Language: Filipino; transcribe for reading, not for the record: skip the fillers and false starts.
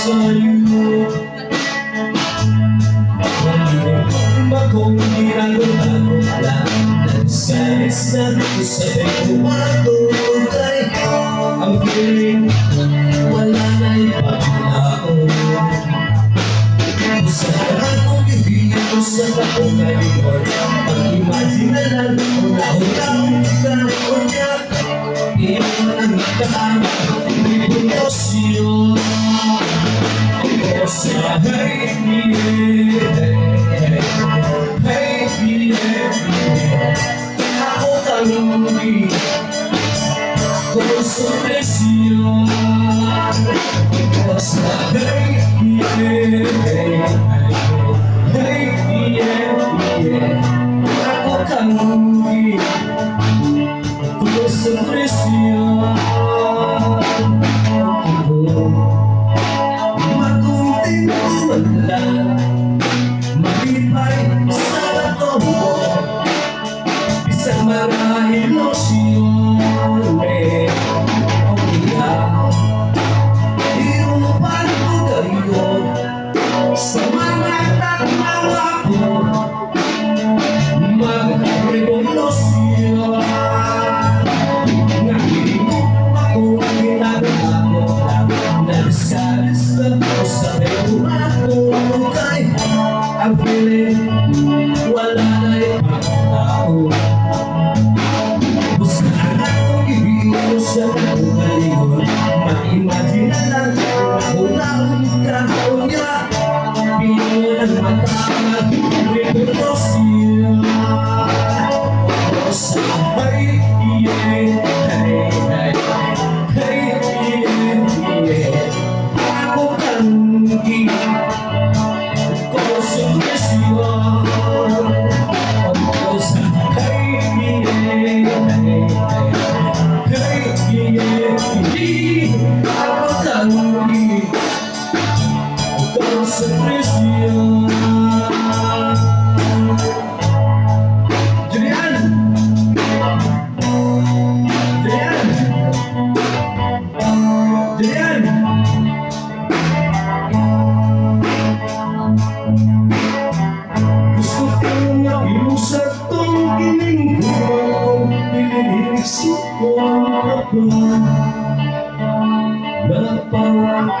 sa'yo. Bagong ginagawa ko lang, nagsalis na ko sa'yo. Matulay ang feeling, wala na ibang tao. Sa lahat kong bibigyan ko sa taong ngayon, pag-imagine na lang kung naunang ka o niya. Iyon ang nagkaan, revolusyon. O sa ako tanongin kung sa presyon. O sa ako tanongin kung sa presyon. Magunting naman lang malipay sa bato mo, isang marahil losyon. O kaya iupan ko gayon sa mga tatawa ko, mag-revolusyon. Nakilimot ako ang ginagawa mo lang, nagsalis na ko sa mewa ko. Ang feeling, wala na ibang tao. Basta anak kong ibigay ko sa taong ngayon, mag-imagine na lang kung naunang ka o niya. Pinuan ang mata, revolusyon. O sa ako tanongin kung sa presyon. O sa ako tanongin kung sa presyon. Julian! Julian! Julian! Gusto kong mag-iusap tong kiling ko, iniisip ko na ba na parang